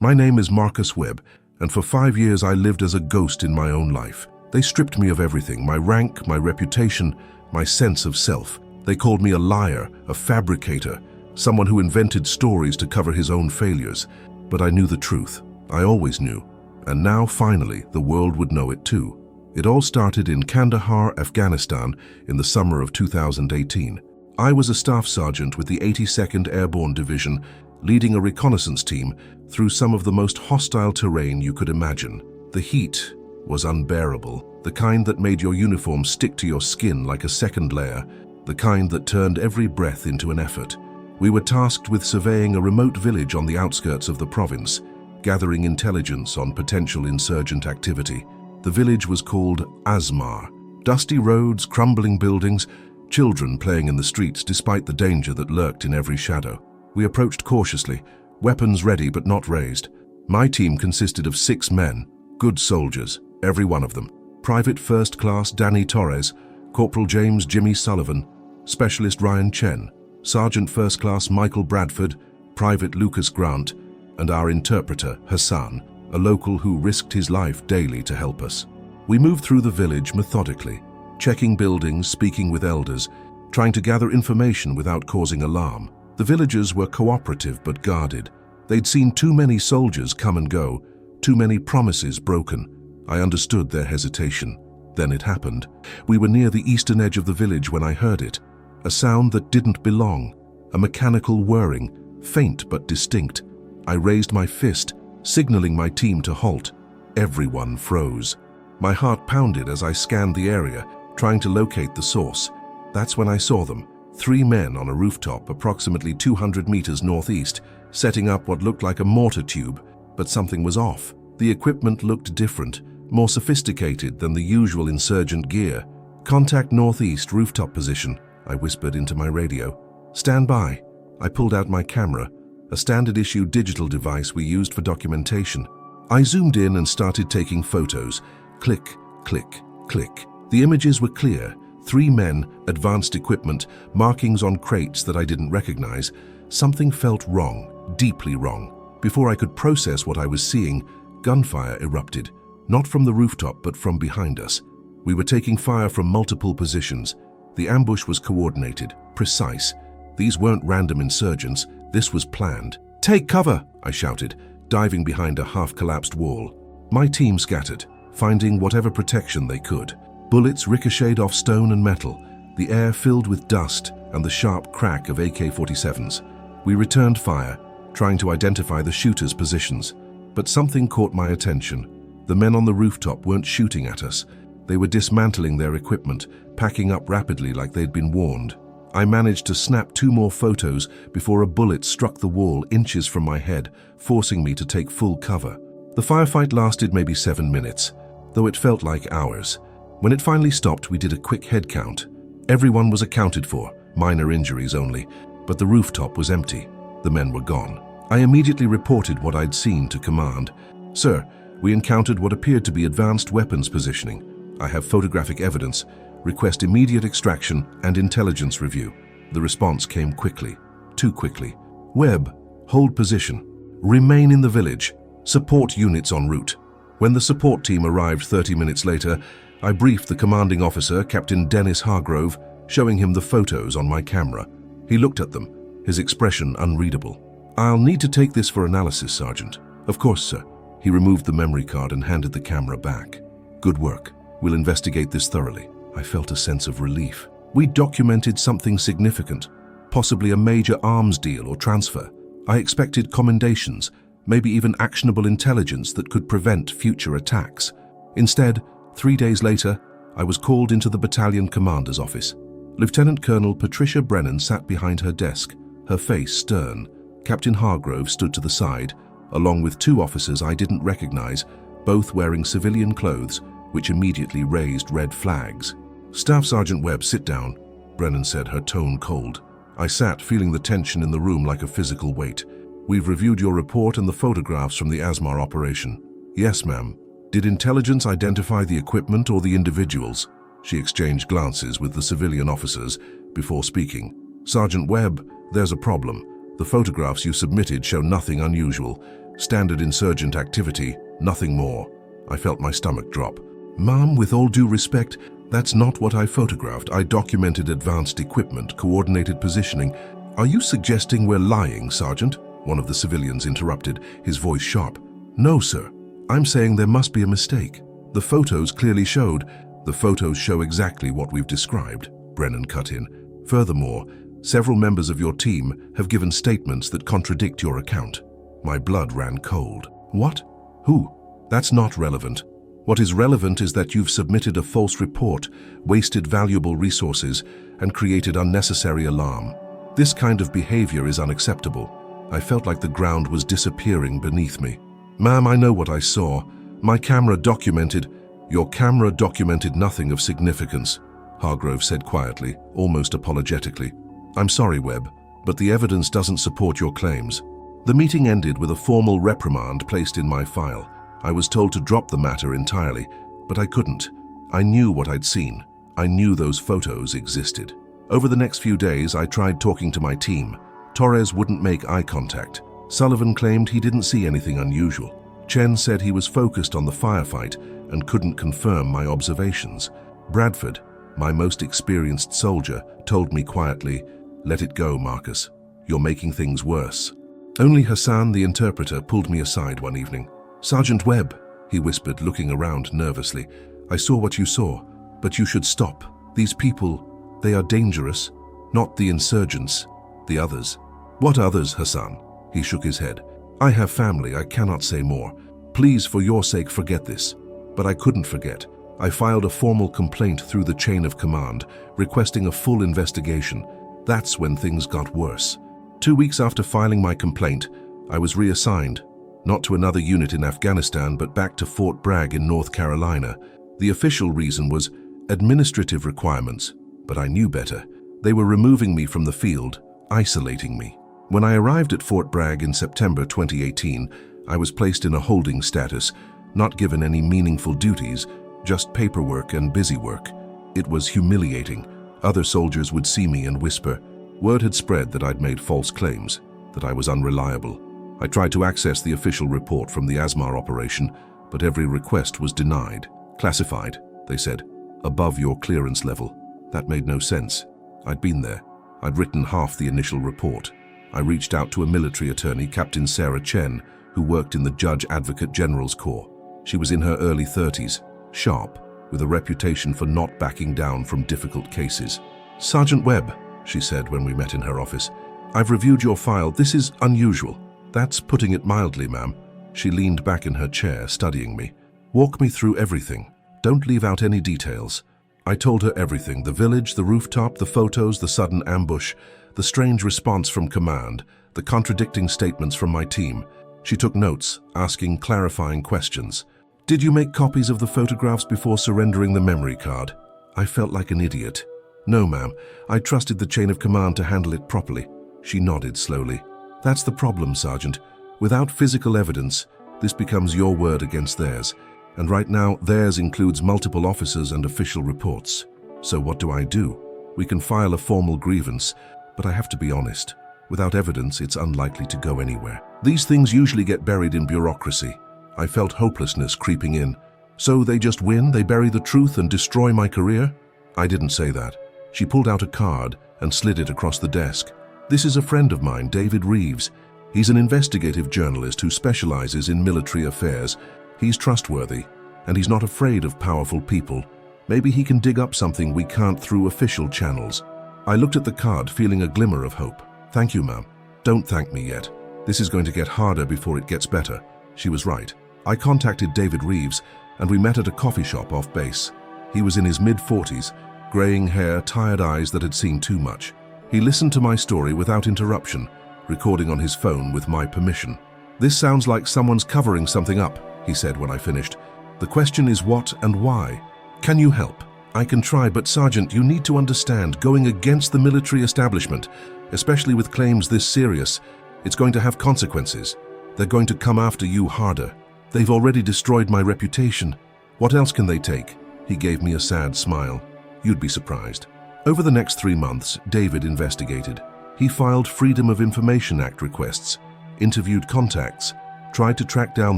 My name is Marcus Webb, and for 5 years I lived as a ghost in my own life. They stripped me of everything, my rank, my reputation, my sense of self. They called me a liar, a fabricator, someone who invented stories to cover his own failures. But I knew the truth. I always knew. And now, finally, the world would know it too. It all started in Kandahar, Afghanistan, in the summer of 2018. I was a staff sergeant with the 82nd Airborne Division, leading a reconnaissance team through some of the most hostile terrain you could imagine. The heat was unbearable, the kind that made your uniform stick to your skin like a second layer, the kind that turned every breath into an effort. We were tasked with surveying a remote village on the outskirts of the province, gathering intelligence on potential insurgent activity. The village was called Asmar. Dusty roads, crumbling buildings, children playing in the streets despite the danger that lurked in every shadow. We approached cautiously, weapons ready but not raised. My team consisted of 6 men, good soldiers, every one of them. Private First Class Danny Torres, Corporal James Jimmy Sullivan, Specialist Ryan Chen, Sergeant First Class Michael Bradford, Private Lucas Grant, and our interpreter, Hassan, a local who risked his life daily to help us. We moved through the village methodically, checking buildings, speaking with elders, trying to gather information without causing alarm. The villagers were cooperative but guarded. They'd seen too many soldiers come and go, too many promises broken. I understood their hesitation. Then it happened. We were near the eastern edge of the village when I heard it. A sound that didn't belong, a mechanical whirring, faint but distinct. I raised my fist, signaling my team to halt. Everyone froze. My heart pounded as I scanned the area, trying to locate the source. That's when I saw them. 3 men on a rooftop approximately 200 meters northeast, setting up what looked like a mortar tube, but something was off. The equipment looked different, more sophisticated than the usual insurgent gear. "Contact northeast rooftop position," I whispered into my radio. "Stand by." I pulled out my camera, a standard-issue digital device we used for documentation. I zoomed in and started taking photos. Click, click, click. The images were clear. 3 men, advanced equipment, markings on crates that I didn't recognize. Something felt wrong, deeply wrong. Before I could process what I was seeing, gunfire erupted. Not from the rooftop, but from behind us. We were taking fire from multiple positions. The ambush was coordinated, precise. These weren't random insurgents. This was planned. "Take cover!" I shouted, diving behind a half-collapsed wall. My team scattered, finding whatever protection they could. Bullets ricocheted off stone and metal, the air filled with dust and the sharp crack of AK-47s. We returned fire, trying to identify the shooters' positions. But something caught my attention. The men on the rooftop weren't shooting at us. They were dismantling their equipment, packing up rapidly like they'd been warned. I managed to snap 2 more photos before a bullet struck the wall inches from my head, forcing me to take full cover. The firefight lasted maybe 7 minutes, though it felt like hours. When it finally stopped, we did a quick head count. Everyone was accounted for, minor injuries only, but the rooftop was empty. The men were gone. I immediately reported what I'd seen to command. "Sir, we encountered what appeared to be advanced weapons positioning. I have photographic evidence. Request immediate extraction and intelligence review." The response came quickly, too quickly. "Webb, hold position. Remain in the village. Support units en route." When the support team arrived 30 minutes later, I briefed the commanding officer, Captain Dennis Hargrove, showing him the photos on my camera. He looked at them, his expression unreadable. "I'll need to take this for analysis, Sergeant." "Of course, sir." He removed the memory card and handed the camera back. "Good work. We'll investigate this thoroughly." I felt a sense of relief. We documented something significant, possibly a major arms deal or transfer. I expected commendations, maybe even actionable intelligence that could prevent future attacks. Instead, 3 days later, I was called into the battalion commander's office. Lieutenant Colonel Patricia Brennan sat behind her desk, her face stern. Captain Hargrove stood to the side, along with 2 officers I didn't recognize, both wearing civilian clothes, which immediately raised red flags. "Staff Sergeant Webb, sit down," Brennan said, her tone cold. I sat, feeling the tension in the room like a physical weight. "We've reviewed your report and the photographs from the Asmar operation." "Yes, ma'am." "Did intelligence identify the equipment or the individuals?" She exchanged glances with the civilian officers before speaking. "Sergeant Webb, there's a problem. The photographs you submitted show nothing unusual. Standard insurgent activity, nothing more. I felt my stomach drop. Ma'am, with all due respect, that's not what I photographed. I documented advanced equipment, coordinated positioning. Are you suggesting we're lying, Sergeant? One of the civilians interrupted, his voice sharp. No, sir. I'm saying there must be a mistake. The photos clearly showed. The photos show exactly what we've described, Brennan cut in. Furthermore, several members of your team have given statements that contradict your account. My blood ran cold. What? Who? That's not relevant. What is relevant is that you've submitted a false report, wasted valuable resources, and created unnecessary alarm. This kind of behavior is unacceptable. I felt like the ground was disappearing beneath me. Ma'am, I know what I saw. My camera documented. Your camera documented nothing of significance, Hargrove said quietly, almost apologetically. I'm sorry, Webb, but the evidence doesn't support your claims. The meeting ended with a formal reprimand placed in my file. I was told to drop the matter entirely, but I couldn't. I knew what I'd seen. I knew those photos existed. Over the next few days, I tried talking to my team. Torres wouldn't make eye contact. Sullivan claimed he didn't see anything unusual. Chen said he was focused on the firefight and couldn't confirm my observations. Bradford, my most experienced soldier, told me quietly, "Let it go, Marcus. You're making things worse." Only Hassan, the interpreter, pulled me aside one evening. "Sergeant Webb," he whispered, looking around nervously. "I saw what you saw, but you should stop. These people, they are dangerous. Not the insurgents, the others." "What others, Hassan?" He shook his head. "I have family, I cannot say more. Please, for your sake, forget this." But I couldn't forget. I filed a formal complaint through the chain of command, requesting a full investigation. That's when things got worse. 2 weeks after filing my complaint, I was reassigned, not to another unit in Afghanistan, but back to Fort Bragg in North Carolina. The official reason was administrative requirements, but I knew better. They were removing me from the field, isolating me. When I arrived at Fort Bragg in September 2018, I was placed in a holding status, not given any meaningful duties, just paperwork and busy work. It was humiliating. Other soldiers would see me and whisper. Word had spread that I'd made false claims, that I was unreliable. I tried to access the official report from the Asmar operation, but every request was denied. Classified, they said, above your clearance level. That made no sense. I'd been there. I'd written half the initial report. I reached out to a military attorney, Captain Sarah Chen, who worked in the Judge Advocate General's Corps. She was in her early 30s, sharp, with a reputation for not backing down from difficult cases. "Sergeant Webb," she said when we met in her office, "I've reviewed your file. This is unusual." "That's putting it mildly, ma'am." She leaned back in her chair, studying me. "Walk me through everything. Don't leave out any details." I told her everything: the village, the rooftop, the photos, the sudden ambush, the strange response from command, the contradicting statements from my team. She took notes, asking clarifying questions. "Did you make copies of the photographs before surrendering the memory card?" I felt like an idiot. "No, ma'am. I trusted the chain of command to handle it properly." She nodded slowly. "That's the problem, Sergeant. Without physical evidence, this becomes your word against theirs. And right now, theirs includes multiple officers and official reports. So what do I do? We can file a formal grievance, but I have to be honest. Without evidence, it's unlikely to go anywhere. These things usually get buried in bureaucracy." I felt hopelessness creeping in. "So they just win, they bury the truth and destroy my career?" I didn't say that. She pulled out a card and slid it across the desk. "This is a friend of mine, David Reeves. He's an investigative journalist who specializes in military affairs. He's trustworthy, and he's not afraid of powerful people. Maybe he can dig up something we can't through official channels." I looked at the card, feeling a glimmer of hope. "Thank you, ma'am." "Don't thank me yet. This is going to get harder before it gets better." She was right. I contacted David Reeves, and we met at a coffee shop off base. He was in his mid-40s, graying hair, tired eyes that had seen too much. He listened to my story without interruption, recording on his phone with my permission. "This sounds like someone's covering something up," he said when I finished. "The question is what and why. Can you help?" "I can try, but Sergeant, you need to understand, going against the military establishment, especially with claims this serious, it's going to have consequences. They're going to come after you harder. They've already destroyed my reputation. What else can they take?" He gave me a sad smile. "You'd be surprised." Over the next 3 months, David investigated. He filed Freedom of Information Act requests, interviewed contacts, tried to track down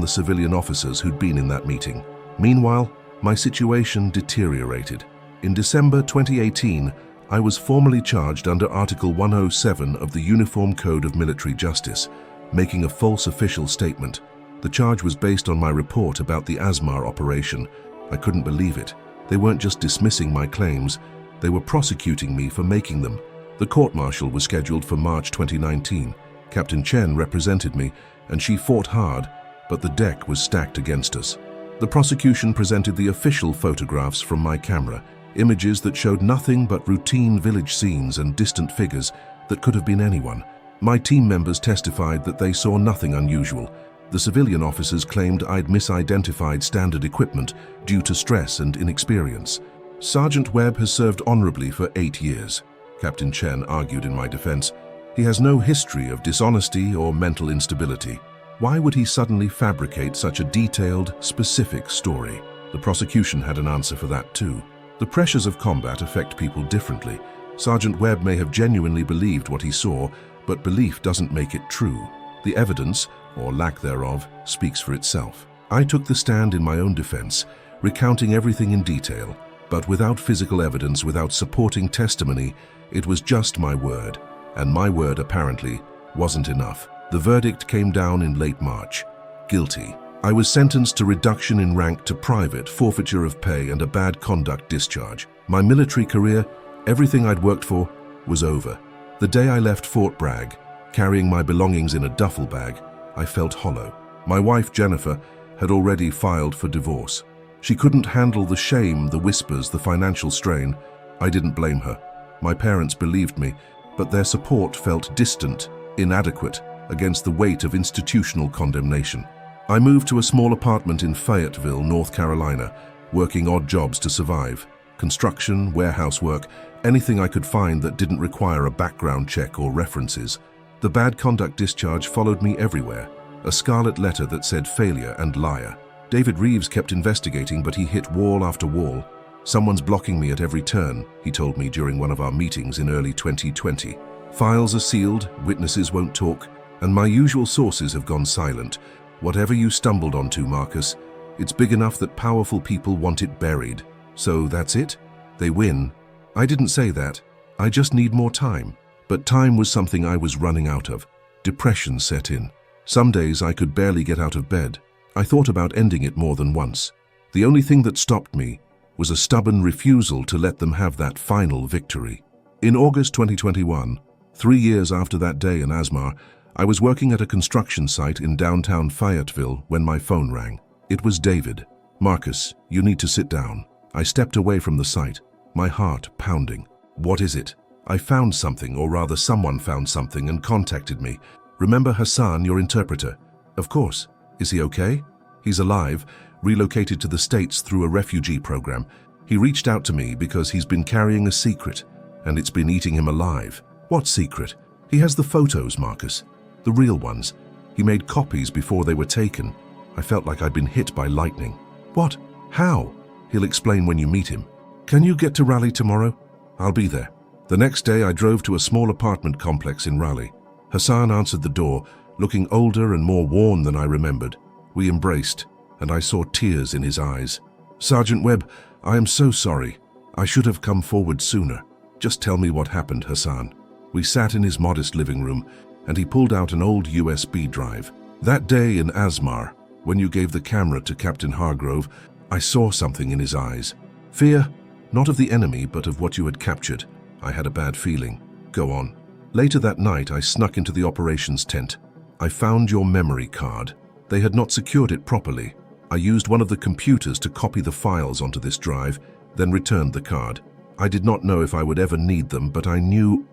the civilian officers who'd been in that meeting. Meanwhile, my situation deteriorated. In December 2018, I was formally charged under Article 107 of the Uniform Code of Military Justice, making a false official statement. The charge was based on my report about the Asmar operation. I couldn't believe it. They weren't just dismissing my claims, they were prosecuting me for making them. The court-martial was scheduled for March 2019. Captain Chen represented me, and she fought hard, but the deck was stacked against us. The prosecution presented the official photographs from my camera, images that showed nothing but routine village scenes and distant figures that could have been anyone. My team members testified that they saw nothing unusual. The civilian officers claimed I'd misidentified standard equipment due to stress and inexperience. Sergeant Webb has served honorably for 8 years. Captain Chen argued in my defense. He has no history of dishonesty or mental instability. Why would he suddenly fabricate such a detailed, specific story? The prosecution had an answer for that too. The pressures of combat affect people differently. Sergeant Webb may have genuinely believed what he saw, but belief doesn't make it true. The evidence, or lack thereof, speaks for itself. I took the stand in my own defense, recounting everything in detail, but without physical evidence, without supporting testimony. It was just my word, and my word apparently wasn't enough. The verdict came down in late March. Guilty. I was sentenced to reduction in rank to private, forfeiture of pay, and a bad conduct discharge. My military career, everything I'd worked for, was over. The day I left Fort Bragg, carrying my belongings in a duffel bag, I felt hollow. My wife, Jennifer, had already filed for divorce. She couldn't handle the shame, the whispers, the financial strain. I didn't blame her. My parents believed me, but their support felt distant, inadequate, against the weight of institutional condemnation. I moved to a small apartment in Fayetteville, North Carolina, working odd jobs to survive. Construction, warehouse work, anything I could find that didn't require a background check or references. The bad conduct discharge followed me everywhere, a scarlet letter that said failure and liar. David Reeves kept investigating, but he hit wall after wall. Someone's blocking me at every turn, he told me during one of our meetings in early 2020. Files are sealed, witnesses won't talk, and my usual sources have gone silent. Whatever you stumbled onto, Marcus, it's big enough that powerful people want it buried. So that's it? They win. I didn't say that. I just need more time. But time was something I was running out of. Depression set in. Some days I could barely get out of bed. I thought about ending it more than once. The only thing that stopped me was a stubborn refusal to let them have that final victory. In August 2021, 3 years after that day in Asmar, I was working at a construction site in downtown Fayetteville when my phone rang. It was David. Marcus, you need to sit down. I stepped away from the site, my heart pounding. What is it? I found something, or rather someone found something and contacted me. Remember Hassan, your interpreter? Of course. Is he okay? He's alive, relocated to the States through a refugee program. He reached out to me because he's been carrying a secret, and it's been eating him alive. What secret? He has the photos, Marcus. The real ones. He made copies before they were taken. I felt like I'd been hit by lightning. What? How? He'll explain when you meet him. Can you get to Raleigh tomorrow? I'll be there. The next day I drove to a small apartment complex in Raleigh. Hassan answered the door, looking older and more worn than I remembered. We embraced, and I saw tears in his eyes. Sergeant Webb, I am so sorry. I should have come forward sooner. Just tell me what happened, Hassan. We sat in his modest living room, and he pulled out an old USB drive. That day in Asmar, when you gave the camera to Captain Hargrove, I saw something in his eyes. Fear, not of the enemy, but of what you had captured. I had a bad feeling. Go on. Later that night, I snuck into the operations tent. I found your memory card. They had not secured it properly. I used one of the computers to copy the files onto this drive, then returned the card. I did not know if I would ever need them, but I knew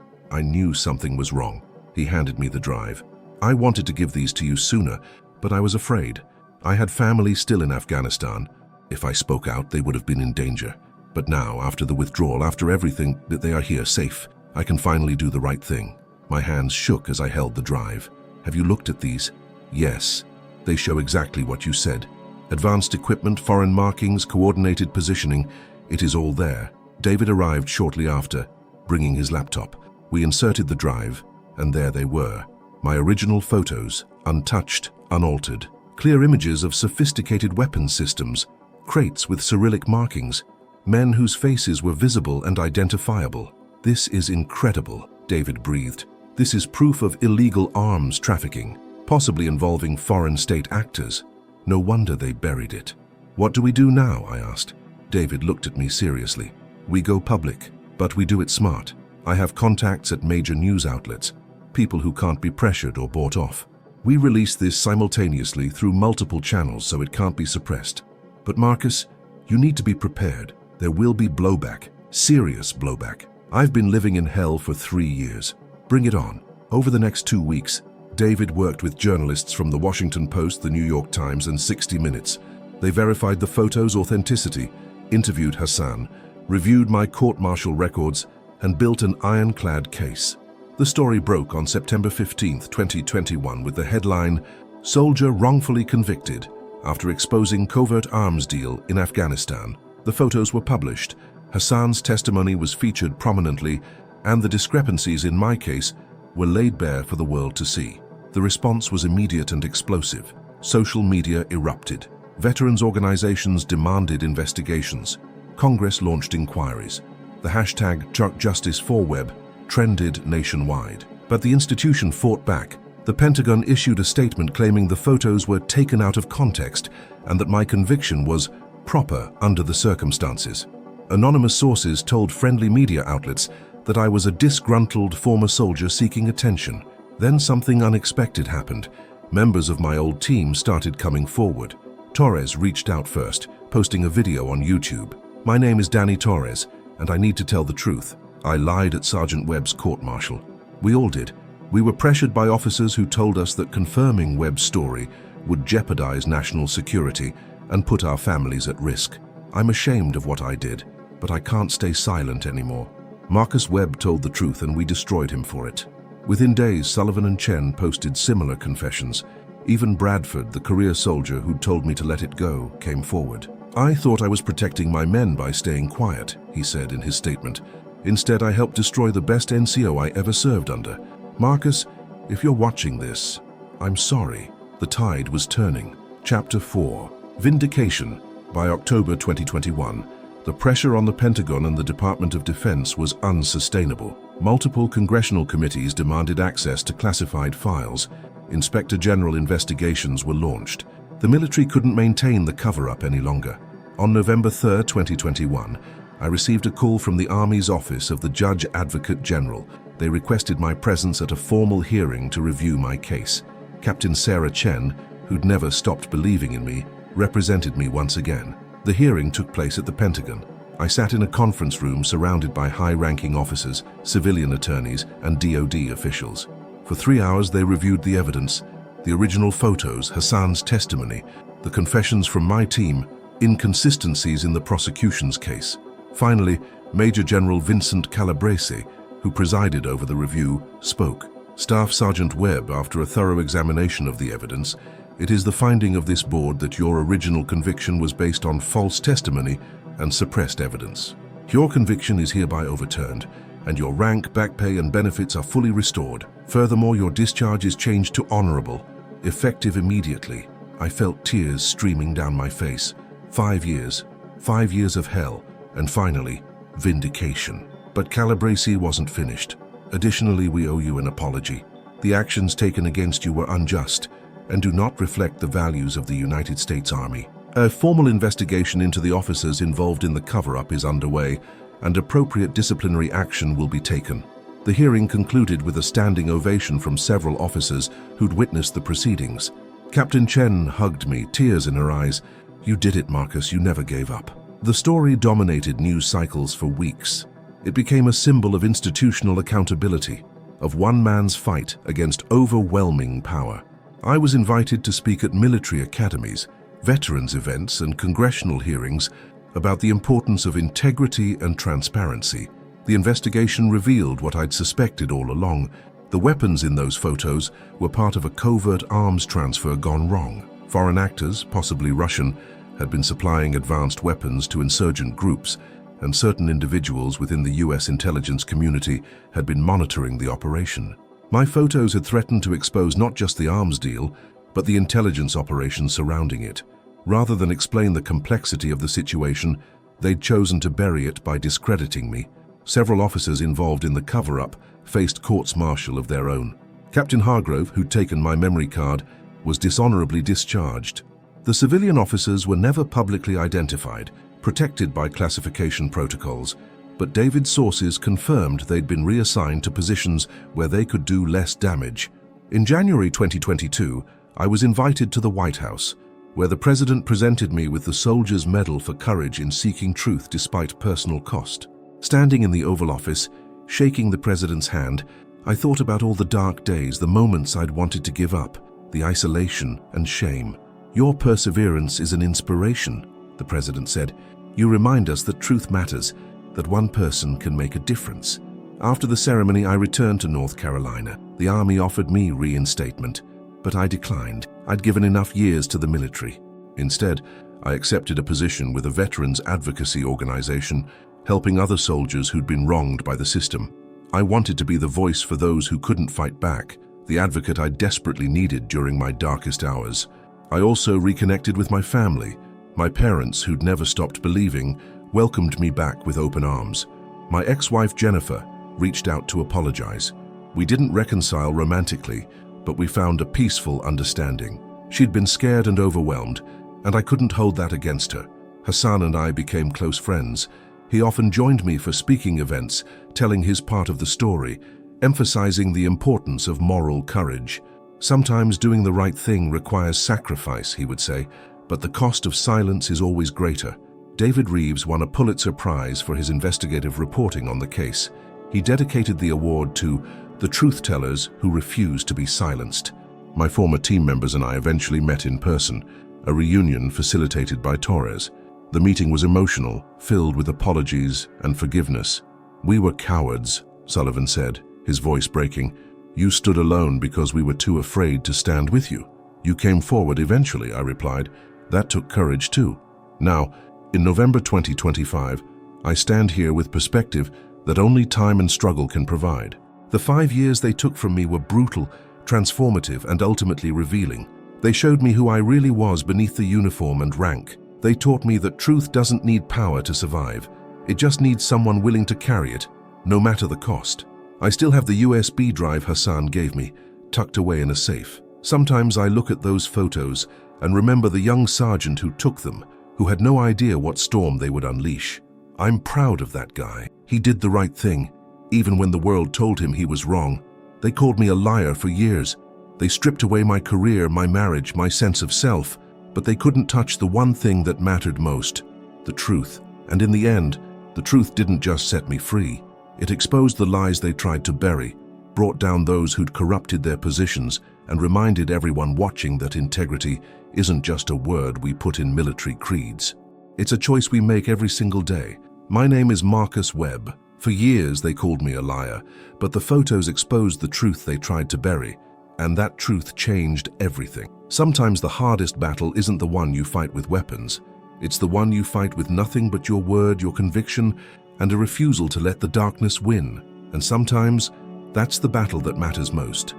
something was wrong. He handed me the drive. I wanted to give these to you sooner, but I was afraid. I had family still in Afghanistan. If I spoke out, they would have been in danger. But now, after the withdrawal, after everything, that they are here safe, I can finally do the right thing. My hands shook as I held the drive. Have you looked at these? Yes. They show exactly what you said. Advanced equipment, foreign markings, coordinated positioning. It is all there. David arrived shortly after, bringing his laptop. We inserted the drive, and there they were. My original photos, untouched, unaltered. Clear images of sophisticated weapons systems, crates with Cyrillic markings, men whose faces were visible and identifiable. "This is incredible," David breathed. "This is proof of illegal arms trafficking, possibly involving foreign state actors. No wonder they buried it." "What do we do now?" I asked. David looked at me seriously. "We go public, but we do it smart. I have contacts at major news outlets, people who can't be pressured or bought off. We release this simultaneously through multiple channels so it can't be suppressed. But Marcus, you need to be prepared. There will be blowback, serious blowback. I've been living in hell for 3 years. Bring it on." Over the next 2 weeks, David worked with journalists from the Washington Post, the New York Times, and 60 Minutes. They verified the photos' authenticity, interviewed Hassan, reviewed my court-martial records, and built an ironclad case. The story broke on September 15, 2021, with the headline, "Soldier Wrongfully Convicted After Exposing Covert Arms Deal in Afghanistan." The photos were published, Hassan's testimony was featured prominently, and the discrepancies in my case were laid bare for the world to see. The response was immediate and explosive. Social media erupted. Veterans organizations demanded investigations. Congress launched inquiries. The hashtag #ChuckJustice4Webb trended nationwide. But the institution fought back. The Pentagon issued a statement claiming the photos were taken out of context and that my conviction was proper under the circumstances. Anonymous sources told friendly media outlets that I was a disgruntled former soldier seeking attention. Then something unexpected happened. Members of my old team started coming forward. Torres reached out first, posting a video on YouTube. "My name is Danny Torres, and I need to tell the truth. I lied at Sergeant Webb's court-martial." We all did. We were pressured by officers who told us that confirming Webb's story would jeopardize national security and put our families at risk. I'm ashamed of what I did, but I can't stay silent anymore. Marcus Webb told the truth and we destroyed him for it. Within days, Sullivan and Chen posted similar confessions. Even Bradford, the career soldier who'd told me to let it go, came forward. "I thought I was protecting my men by staying quiet," he said in his statement. "Instead, I helped destroy the best NCO I ever served under. Marcus, if you're watching this, I'm sorry." The tide was turning. Chapter 4. Vindication. By October 2021, the pressure on the Pentagon and the Department of Defense was unsustainable. Multiple congressional committees demanded access to classified files. Inspector General investigations were launched. The military couldn't maintain the cover-up any longer. On November 3, 2021, I received a call from the Army's Office of the Judge Advocate General. They requested my presence at a formal hearing to review my case. Captain Sarah Chen, who'd never stopped believing in me, represented me once again. The hearing took place at the Pentagon. I sat in a conference room surrounded by high-ranking officers, civilian attorneys, and DoD officials. For 3 hours they reviewed the evidence, the original photos, Hassan's testimony, the confessions from my team, inconsistencies in the prosecution's case. Finally, Major General Vincent Calabrese, who presided over the review, spoke. Staff Sergeant Webb, after a thorough examination of the evidence, "It is the finding of this board that your original conviction was based on false testimony and suppressed evidence. Your conviction is hereby overturned, and your rank, back pay, and benefits are fully restored. Furthermore, your discharge is changed to honorable, effective immediately." I felt tears streaming down my face. 5 years. 5 years of hell. And finally, vindication. But Calabrese wasn't finished. "Additionally, we owe you an apology. The actions taken against you were unjust and do not reflect the values of the United States Army. A formal investigation into the officers involved in the cover-up is underway, and appropriate disciplinary action will be taken." The hearing concluded with a standing ovation from several officers who'd witnessed the proceedings. Captain Chen hugged me, tears in her eyes. "You did it, Marcus. You never gave up." The story dominated news cycles for weeks. It became a symbol of institutional accountability, of one man's fight against overwhelming power. I was invited to speak at military academies, veterans events, and congressional hearings about the importance of integrity and transparency. The investigation revealed what I'd suspected all along. The weapons in those photos were part of a covert arms transfer gone wrong. Foreign actors, possibly Russian, had been supplying advanced weapons to insurgent groups, and certain individuals within the US intelligence community had been monitoring the operation. My photos had threatened to expose not just the arms deal, but the intelligence operations surrounding it. Rather than explain the complexity of the situation, they'd chosen to bury it by discrediting me. Several officers involved in the cover-up faced courts-martial of their own. Captain Hargrove, who'd taken my memory card, was dishonorably discharged. The civilian officers were never publicly identified, protected by classification protocols, but David's sources confirmed they'd been reassigned to positions where they could do less damage. In January 2022, I was invited to the White House, where the President presented me with the Soldier's Medal for courage in seeking truth despite personal cost. Standing in the Oval Office, shaking the President's hand, I thought about all the dark days, the moments I'd wanted to give up, the isolation and shame. "Your perseverance is an inspiration," the President said. "You remind us that truth matters, that one person can make a difference." After the ceremony, I returned to North Carolina. The Army offered me reinstatement, but I declined. I'd given enough years to the military. Instead, I accepted a position with a veterans advocacy organization, helping other soldiers who'd been wronged by the system. I wanted to be the voice for those who couldn't fight back, the advocate I desperately needed during my darkest hours. I also reconnected with my family. My parents, who'd never stopped believing, welcomed me back with open arms. My ex-wife Jennifer reached out to apologize. We didn't reconcile romantically, but we found a peaceful understanding. She'd been scared and overwhelmed, and I couldn't hold that against her. Hassan and I became close friends. He often joined me for speaking events, telling his part of the story, emphasizing the importance of moral courage. "Sometimes doing the right thing requires sacrifice," he would say, "but the cost of silence is always greater." David Reeves won a Pulitzer Prize for his investigative reporting on the case. He dedicated the award to the truth-tellers who refuse to be silenced. My former team members and I eventually met in person, a reunion facilitated by Torres. The meeting was emotional, filled with apologies and forgiveness. "We were cowards," Sullivan said, his voice breaking. "You stood alone because we were too afraid to stand with you. You came forward eventually," I replied. "That took courage too." Now, in November 2025, I stand here with perspective that only time and struggle can provide. The 5 years they took from me were brutal, transformative, and ultimately revealing. They showed me who I really was beneath the uniform and rank. They taught me that truth doesn't need power to survive. It just needs someone willing to carry it, no matter the cost. I still have the USB drive Hassan gave me, tucked away in a safe. Sometimes I look at those photos and remember the young sergeant who took them, who had no idea what storm they would unleash. I'm proud of that guy. He did the right thing, even when the world told him he was wrong. They called me a liar for years. They stripped away my career, my marriage, my sense of self, but they couldn't touch the one thing that mattered most, the truth. And in the end, the truth didn't just set me free. It exposed the lies they tried to bury, brought down those who'd corrupted their positions, and reminded everyone watching that integrity isn't just a word we put in military creeds. It's a choice we make every single day. My name is Marcus Webb. For years they called me a liar, but the photos exposed the truth they tried to bury, and that truth changed everything. Sometimes the hardest battle isn't the one you fight with weapons. It's the one you fight with nothing but your word, your conviction, and a refusal to let the darkness win. And sometimes, that's the battle that matters most.